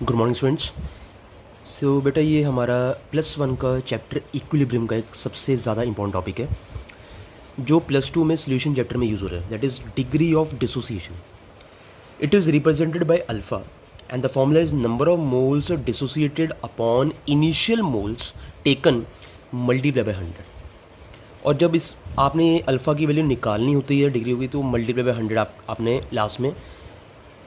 Good morning students. सो बेटा ये हमारा +1 का चैप्टर इक्विलिब्रियम का एक सबसे ज़्यादा इंपॉर्टेंट टॉपिक है जो +2 में सोल्यूशन चैप्टर में यूज़ हो रहा है, that is degree of dissociation. It is represented by alpha and the formula is number of moles dissociated upon initial moles taken multiply by 100। और जब इस आपने अल्फ़ा की वैल्यू निकालनी होती है डिग्री होगी तो मल्टीप्लाई बाय 100 आपने लास्ट में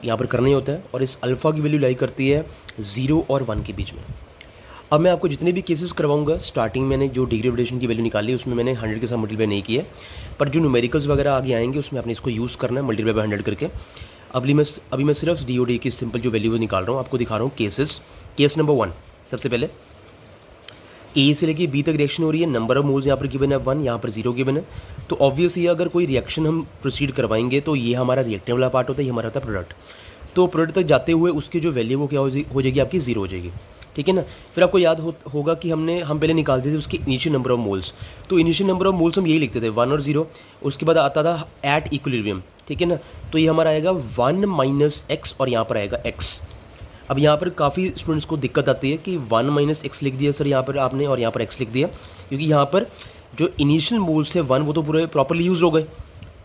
यहाँ पर करना ही होता है। और इस अल्फ़ा की वैल्यू लाई करती है 0 और 1 के बीच में। अब मैं आपको जितने भी केसेस करवाऊंगा, स्टार्टिंग मैंने जो डिग्री ऑफ फ्रीडम की वैल्यू निकाली उसमें मैंने 100 के साथ मल्टीप्लाई नहीं किया, पर जो न्यूमेरिकल्स वगैरह आगे आएंगे उसमें आपने इसको यूज़ करना है मल्टीप्लाई बाय 100 करके। अभी मैं सिर्फ DOD की सिंपल जो वैल्यू निकाल रहा हूँ, आपको दिखा रहा हूँ केसेस। केस नंबर 1, सबसे पहले A से लेके B तक रिएक्शन हो रही है, नंबर ऑफ मोल्स यहाँ पर गिवन है 1, यहाँ पर 0 गिवन है। तो ऑब्वियसली अगर कोई रिएक्शन हम प्रोसीड करवाएंगे तो ये हमारा रिएक्टिव वाला पार्ट होता है, ये हमारा होता है प्रोडक्ट। तो प्रोडक्ट तक जाते हुए उसकी जो वैल्यू वो क्या हो जाएगी आपकी 0 हो जाएगी, ठीक है ना। फिर आपको याद होगा कि हम पहले निकालते थे उसके इनिशियल नंबर ऑफ मोल्स। तो इनिशियल नंबर ऑफ मोल्स हम यही लिखते थे 1 और 0, उसके बाद आता था एट इक्विलिब्रियम, ठीक है ना। तो ये हमारा आएगा 1 - x और यहाँ पर आएगा x। अब यहाँ पर काफ़ी स्टूडेंट्स को दिक्कत आती है कि 1 - x लिख दिया सर यहाँ पर आपने और यहाँ पर x लिख दिया, क्योंकि यहाँ पर जो इनिशियल मोल्स थे 1 वो तो पूरे प्रॉपरली यूज़ हो गए,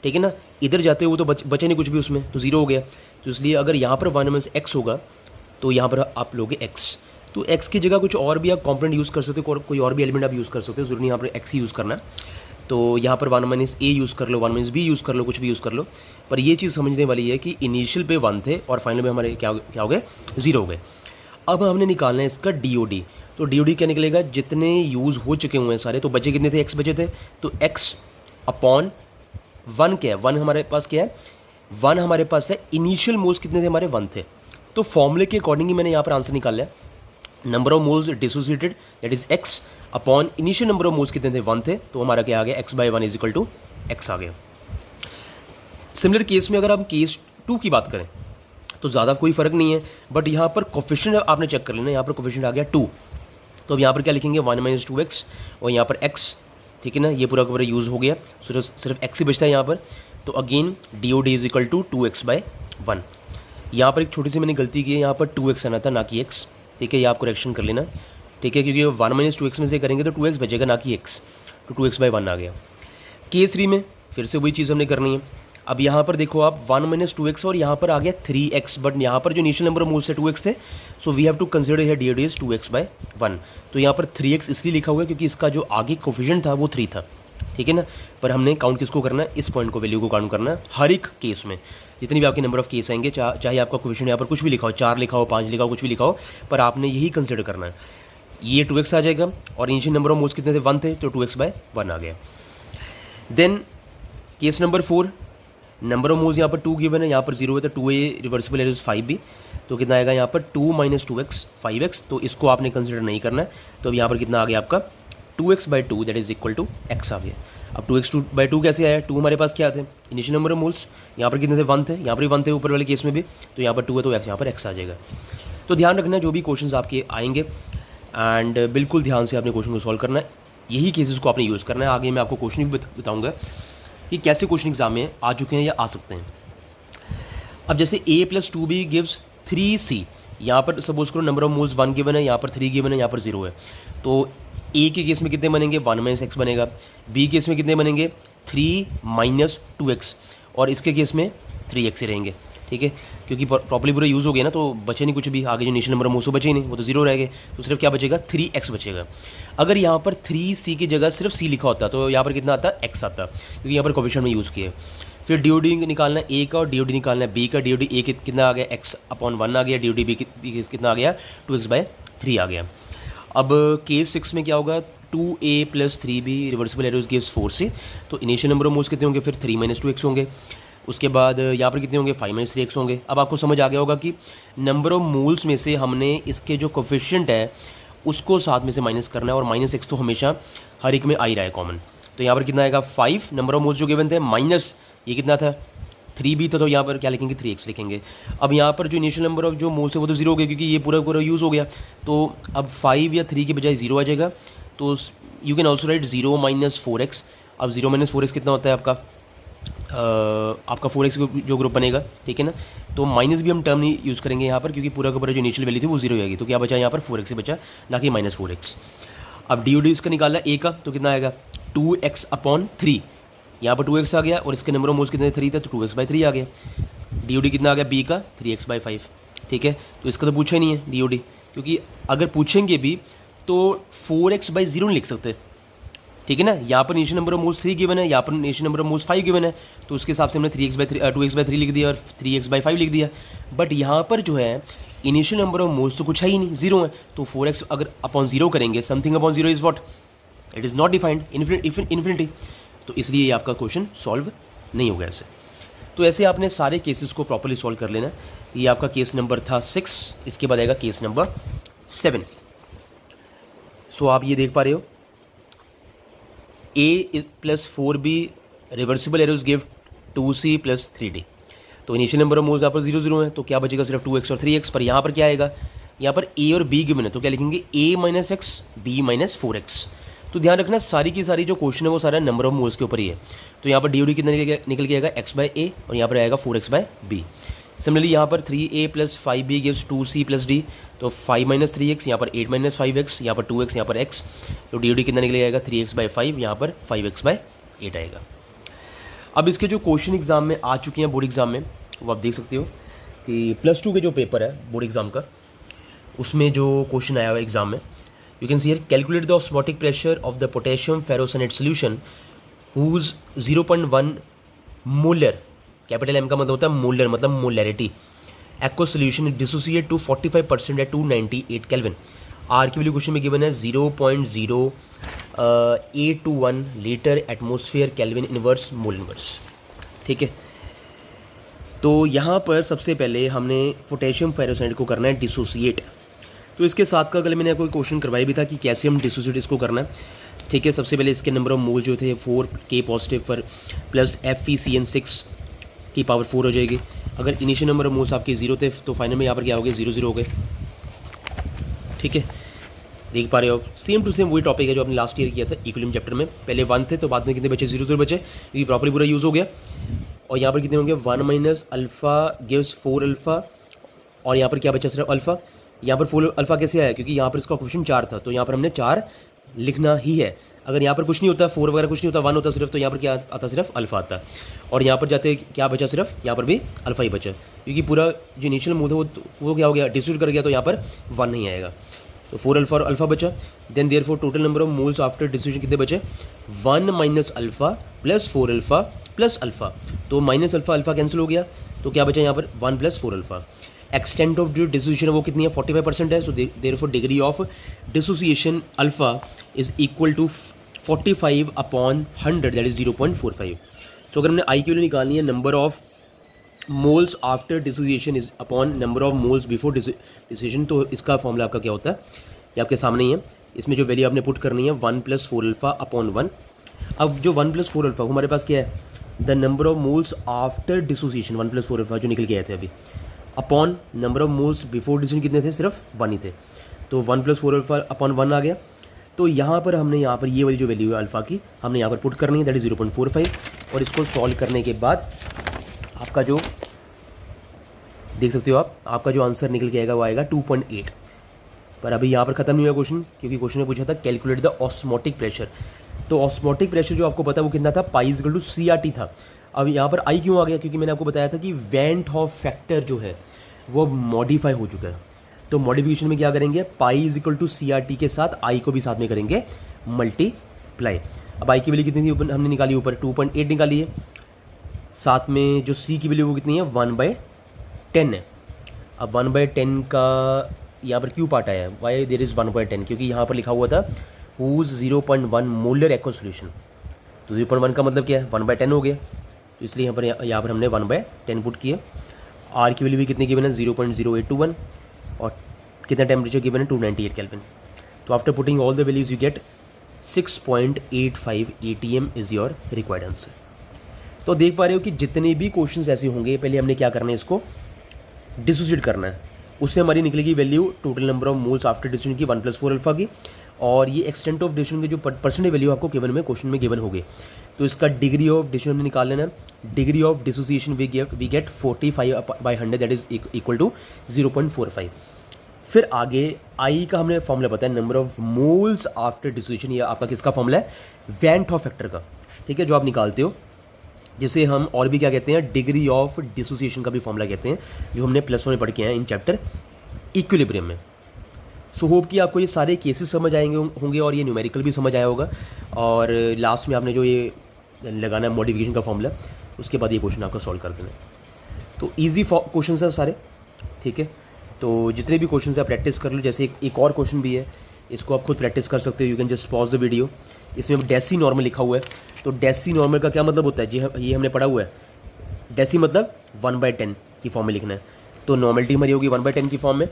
ठीक है ना। इधर जाते हुए तो बचे नहीं कुछ भी, उसमें तो 0 हो गया। तो इसलिए अगर यहाँ पर 1 - x होगा तो यहाँ पर आप लोगे x। तो x की जगह कुछ और भी आप कॉम्पोनेंट यूज़ कर सकते हो, कोई और भी एलिमेंट आप यूज़ कर सकते हो, ज़रूरी यहाँ पर x ही यूज़ करना है। तो यहाँ पर 1 - a यूज़ कर लो, 1 - b यूज़ कर लो, कुछ भी यूज़ कर लो। पर ये चीज़ समझने वाली है कि इनिशियल पे 1 थे और फाइनल में हमारे क्या हो गए, 0 हो गए। अब हमने निकालना है इसका DOD। तो DOD क्या निकलेगा, जितने यूज़ हो चुके हुए हैं सारे, तो बचे कितने थे, x बचे थे। तो x अपॉन 1 क्या है, 1 हमारे पास क्या है, 1 हमारे पास है। इनिशियल मोल्स कितने थे हमारे, 1 थे। तो फॉर्मूले के अकॉर्डिंग ही मैंने यहाँ पर आंसर निकाला है, number of moles dissociated that is x upon initial number of moles कितने थे, 1 थे। तो हमारा क्या आ गया, x/1 = x आ गया। सिमिलर केस में अगर हम केस 2 की बात करें तो ज़्यादा कोई फ़र्क नहीं है, बट यहाँ पर कोफिशिएंट आपने चेक कर लेना, यहाँ पर कोफिशिएंट आ गया 2। तो अब यहाँ पर क्या लिखेंगे, 1 - 2x और यहाँ पर x, ठीक है ना। ये पूरा का पूरा यूज़ हो गया, सिर्फ x ही बचता है यहाँ पर। तो अगेन DOD = 2x/1। यहाँ पर एक छोटी सी मैंने गलती की है, यहाँ पर 2x आना था ना कि x, ठीक है। ये आप करेक्शन कर लेना, ठीक है, क्योंकि 1 - 2x में से करेंगे तो 2x बचेगा ना कि x। तो 2x/1 आ गया। केस 3 में फिर से वही चीज़ हमने करनी है। अब यहाँ पर देखो आप 1 - 2x और यहाँ पर आ गया 3x, बट यहाँ पर जो इनिशियल नंबर ऑफ मोल्स थे 2x थे, so we have to consider here DOD is 2x/1। तो यहाँ पर 3x इसलिए लिखा हुआ है क्योंकि इसका जो आगे कोफिशिएंट था वो 3 था, ठीक है ना। पर हमने काउंट किसको करना है, इस पॉइंट को, वैल्यू को काउंट करना है हर एक केस में। जितनी भी आपके नंबर ऑफ केस आएंगे, चाहे आपका कोफिशिएंट यहाँ पर कुछ भी लिखा हो, 4 लिखा हो, 5 लिखा हो, कुछ भी लिखा हो, पर आपने यही कंसिडर करना है। ये 2x आ जाएगा और इनिशियल नंबर ऑफ मोल्स कितने थे, 1 थे, तो 2x/1 आ गया। Then case number 4, number of moles यहाँ पर 2 गिवन है, यहाँ पर 0 है, तो 2a रिवर्सिबल एरर 5b। तो कितना आएगा यहाँ पर 2 - 2x 5x। तो इसको आपने कंसिडर नहीं करना है। तो अब यहाँ पर कितना आ गया आपका 2x/2 that is equal to x आ गया। अब 2x/2 कैसे आया, 2 हमारे पास क्या थे, इनिशियल नंबर ऑफ मोल्स, यहाँ पर कितने थे, 1 थे, यहाँ पर भी 1 थे ऊपर वाले केस में भी, तो यहाँ पर 2 है तो यहाँ पर x आ जाएगा। तो ध्यान रखना जो भी क्वेश्चन आपके आएंगे, एंड बिल्कुल ध्यान से आपने क्वेश्चन को सॉल्व करना है, यही केसेस को आपने यूज़ करना है। आगे मैं आपको क्वेश्चन भी बताऊँगा कि कैसे क्वेश्चन एग्जाम में आ चुके हैं या आ सकते हैं। अब जैसे a + 2b गिव्स 3c, यहाँ पर सपोज करो नंबर ऑफ मोल्स 1 गिवन है, यहाँ पर 3 गिवन है, यहाँ पर 0 है। तो a के केस में कितने बनेंगे, 1 - x बनेगा। b केस में कितने बनेंगे, 3 - 2x, और इसके केस में 3x ही रहेंगे, ठीक है, क्योंकि प्रॉपर्ली पूरा यूज़ हो गया ना, तो बचे नहीं कुछ भी। आगे जो इनिशियल नंबर ऑफ मोल्स बचे ही नहीं, वो तो 0 रह गए। तो सिर्फ क्या बचेगा, 3x बचेगा। अगर यहाँ पर 3c की जगह सिर्फ c लिखा होता तो यहाँ पर कितना आता, x आता, क्योंकि यहाँ पर कोफिशिएंट में यूज़ किया। फिर DOD निकालना है a का और DOD निकालना है b का। DOD a कितना आ गया, x/1 आ गया। DOD b कितना आ गया, 2x/3 आ गया। अब केस 6 में क्या होगा, 2a + 3b reversible errors gives 4c। तो इनिशियल नंबर ऑफ मोल्स कितने होंगे, फिर 3 - 2x होंगे। उसके बाद यहाँ पर कितने होंगे, 5 - 3x होंगे। अब आपको समझ आ गया होगा कि नंबर ऑफ मोल्स में से हमने इसके जो कोफिशिएंट है उसको साथ में से माइनस करना है, और -x तो हमेशा हर एक में आ ही रहा है कॉमन। तो यहाँ पर कितना आएगा, 5 नंबर ऑफ मोल्स जो गिवन थे, माइनस ये कितना था, 3b था, तो यहाँ पर क्या लिखेंगे, 3x लिखेंगे। अब यहाँ पर जो इनिशियल नंबर ऑफ जो मोल्स है वो तो 0 हो गया, क्योंकि ये पूरा यूज़ हो गया। तो अब 5 या 3 की बजाय 0 आ जाएगा। तो you can also right 0 - 4x। अब 0 - 4x कितना होता है आपका, आपका 4x जो ग्रुप बनेगा, ठीक है ना। तो माइनस भी हम टर्म नहीं यूज़ करेंगे यहाँ पर, क्योंकि पूरा का पूरा जो इनिशियल वैल्यू थी वो जीरो हो जाएगी। तो क्या बचा यहाँ पर 4x ही बचा, ना कि -4x। अब डी इसका निकाला ए का, तो कितना आएगा 2x/3। यहाँ पर 2x आ गया और इसके नंबर ऑफ मोल्स कितने 3 थे, तो 2x/3 आ गया। डी कितना आ गया बी का 3x/5, ठीक है। तो इसका तो पूछा ही नहीं है डी, क्योंकि अगर पूछेंगे भी तो 4x/0 नहीं लिख सकते, ठीक है ना। यहाँ पर initial number of moles 3 given है, यहाँ पर initial number of moles 5 given है, तो उसके हिसाब से हमने 2x/3 लिख दिया और 3x/5 लिख दिया। बट यहाँ पर जो है इनिशियल नंबर ऑफ मोल्स तो कुछ है ही नहीं, 0 है। तो 4x अगर अपॉन 0 करेंगे, something upon 0 is what, it is not defined, infinity. तो इसलिए ये आपका क्वेश्चन सॉल्व नहीं होगा ऐसे। तो ऐसे आपने सारे केसेस को प्रॉपर्ली सॉल्व कर लेना। ये आपका केस नंबर था 6, इसके बाद आएगा केस नंबर 7। सो आप ये देख पा रहे हो, a + 4b reversible arrows give 2c + 3d। तो इनिशियल नंबर ऑफ मोल्स यहाँ पर 0 0 है, तो क्या बचेगा सिर्फ 2x और 3x। पर यहाँ पर क्या आएगा, यहाँ पर a और b गिवन है, तो क्या लिखेंगे a - x b - 4x। तो ध्यान रखना सारी की सारी जो क्वेश्चन है वो सारा नंबर ऑफ मोल्स के ऊपर ही है। तो यहाँ पर डी कितना निकल के आएगा x/a और यहाँ पर आएगा 4x/b। सिमिलरली यहाँ पर 3a + 5b gives 2c + d, तो 5 - 3x, यहाँ पर 8 - 5x, यहाँ पर 2x, यहाँ पर x। तो डी कितना निकल आएगा 3x/5, यहाँ पर 5x/8 आएगा। अब इसके जो क्वेश्चन एग्जाम में आ चुके हैं बोर्ड एग्जाम में, वो आप देख सकते हो कि +2 के जो पेपर है बोर्ड एग्जाम का, उसमें जो क्वेश्चन आया हुआ एग्जाम में, you can see here calculate the osmotic pressure of the potassium ferrocyanide solution whose 0.1 molar, capital M का मतलब होता है मोलर, मतलब molarity, aq solution dissociate to 45% at 298 kelvin. R की वैल्यू क्वेश्चन में गिवन है 0.0821 litre atmosphere kelvin inverse mole inverse, ठीक है। तो यहाँ पर सबसे पहले हमने पोटेशियम फेरोसनेट को करना है डिसोसिएट। तो इसके साथ का कल मैंने कोई क्वेश्चन करवाया भी था कि कैसे हम डिसोसिएट इसको करना है, ठीक है। सबसे पहले इसके नंबर ऑफ मोल जो थे 4k पॉजिटिव पर प्लस FeCN6 की पावर 4 हो जाएगी। अगर इनिशियल नंबर ऑफ मोल्स आपके 0 थे तो फाइनल में यहाँ पर क्या हो गए 0 0 हो गए, ठीक है। देख पा रहे हो आप, सेम टू सेम वही टॉपिक है जो आपने लास्ट ईयर किया था इक्विलिब्रियम चैप्टर में। पहले 1 थे तो बाद में कितने बचे 0 0 बचे, क्योंकि प्रॉपर्ली पूरा यूज़ हो गया। और यहाँ पर कितने होंगे 1 - अल्फ़ा गिव्स 4 अल्फ़ा, और यहाँ पर क्या बचा सिर्फ अल्फ़ा। यहाँ पर 4 अल्फ़ा कैसे आया, क्योंकि यहाँ पर इसका क्वेश्चन 4 था, तो यहाँ पर हमने 4 लिखना ही है। अगर यहाँ पर कुछ नहीं होता 4 वगैरह कुछ नहीं होता 1 होता सिर्फ, तो यहाँ पर क्या आता सिर्फ अल्फ़ा आता। और यहाँ पर जाते क्या बचा सिर्फ, यहाँ पर भी अल्फ़ा ही बचा, क्योंकि पूरा जो इनिशियल मोल था वो क्या हो गया डिस्ट्रीब्यूट कर गया, तो यहाँ पर 1 नहीं आएगा। तो 4 अल्फ़ा और अल्फ़ा बचा। Then therefore total number of moles after distribution कितने बचे 1 - अल्फ़ा + 4 अल्फ़ा + अल्फ़ा। तो माइनस अल्फ़ा अल्फ़ा कैंसिल हो गया, तो क्या बचा यहाँ पर 1 + 4 अल्फ़ा। एक्सटेंट ऑफ जो डिसोसिएशन है वो कितनी है 45% है। So therefore degree of dissociation alpha is equal to 45/100 that is 0.45। So अगर हमने आई की वैल्यू निकालनी है number of moles after dissociation is upon number of moles before dissociation, तो इसका फॉर्मूला आपका क्या होता है ये आपके सामने ही है। इसमें जो वैल्यू आपने पुट करनी है 1 + 4 अल्फ़ा अपॉन 1। अब जो 1 + 4 अल्फ़ा हमारे पास क्या है the number of moles after dissociation 1 + 4 alpha जो निकल के आए थे अभी, upon number of moles before dissociation कितने थे सिर्फ 1 ही थे। तो 1 + 4 अल्फ़ा अपॉन 1 आ गया। तो यहाँ पर हमने यहाँ पर ये वाली जो वैल्यू है अल्फ़ा की हमने यहाँ पर पुट करनी है दैट इज़ 0.45। और इसको सॉल्व करने के बाद आपका जो देख सकते हो आप आपका जो आंसर निकल के आएगा वो आएगा 2.8। पर अभी यहाँ पर ख़त्म नहीं हुआ क्वेश्चन, क्योंकि क्वेश्चन में पूछा था कैलकुलेट द ऑस्मोटिक प्रेशर। तो ऑस्मोटिक प्रेशर जो आपको पता है वो कितना था पाई इक्वल टू CRT था। अब यहाँ पर आई क्यों आ गया, क्योंकि मैंने आपको बताया था कि वेंट हॉफ फैक्टर जो है वो मॉडिफाई हो चुका है। तो मॉडिफिकेशन में क्या करेंगे पाई इक्वल टू CRT के साथ आई को भी साथ में करेंगे मल्टीप्लाई। अब आई की वैल्यू कितनी थी हमने निकाली ऊपर 2.8 निकाली है, साथ में जो सी की वैल्यू वो कितनी है 1/10 है। अब 1/10 का यहाँ पर क्यों पार्ट आया है वाई देर इज़ 1/10, क्योंकि यहाँ पर लिखा हुआ था हुज 0.1 मोलर एक्वा सोल्यूशन। तो 0.1 का मतलब क्या है 1/10 हो गया, तो इसलिए यहाँ पर हमने 1/10 पुट किया। आर की वैल्यू भी कितनी गिवन है 0.0821 और कितना टेम्परेचर गिवन है 298 केल्विन। तो after putting all the values you get 6.85 ATM is your required answer. तो देख पा रहे हो कि जितने भी क्वेश्चंस ऐसे होंगे पहले हमने क्या करना है इसको डिसोसिएट करना है, उससे हमारी निकलेगी value total number of moles after dissociation की 1 + 4 अल्फ़ा की, और ये एक्सटेंट ऑफ डिसोसिएशन की जो परसेंटेज वैल्यू आपको गिवन में क्वेश्चन में गिवन होगी। तो इसका डिग्री ऑफ डिसोसिएशन हमने निकाल लेना है। Degree of dissociation we get 45/100 that is equal to 0.45। फिर आगे आई का हमने फॉर्मूला बताया, number of moles after dissociation. ये आपका किसका फॉर्मूला है? वैन हॉफ फैक्टर का, ठीक है, जो आप निकालते हो, जिसे हम और भी क्या कहते हैं, डिग्री ऑफ डिसोसिएशन का भी फॉर्मूला कहते हैं, जो हमने +1 में पढ़ के आए इन चैप्टर इक्विलिब्रियम में। सो होप कि आपको ये सारे केसेस समझ आएंगे होंगे और ये न्यूमेरिकल भी समझ आया होगा। और लास्ट में आपने जो ये लगाना है मॉडिफिकेशन का फॉर्मूला, उसके बाद ये क्वेश्चन आपका सॉल्व कर देना है। तो ईजी क्वेश्चन है सारे, ठीक है। तो जितने भी क्वेश्चन आप प्रैक्टिस कर लो। जैसे एक और क्वेश्चन भी है, इसको आप खुद प्रैक्टिस कर सकते हो। You can just pause the video. इसमें डेसी नॉर्मल लिखा हुआ है। तो डेसी नॉर्मल का क्या मतलब होता है? ये हमने पढ़ा हुआ है। डेसी मतलब 1/10 की फॉर्म में लिखना है। तो नॉर्मलिटी हमारी होगी 1/10 की फॉर्म में,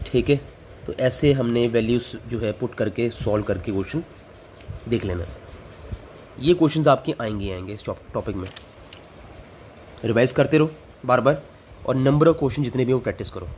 ठीक है। तो ऐसे हमने वैल्यूज़ जो है पुट करके सॉल्व करके क्वेश्चन देख लेना। ये क्वेश्चंस आपके आएंगे इस टॉपिक में। रिवाइज करते रहो बार बार, और नंबर ऑफ क्वेश्चन जितने भी हो प्रैक्टिस करो।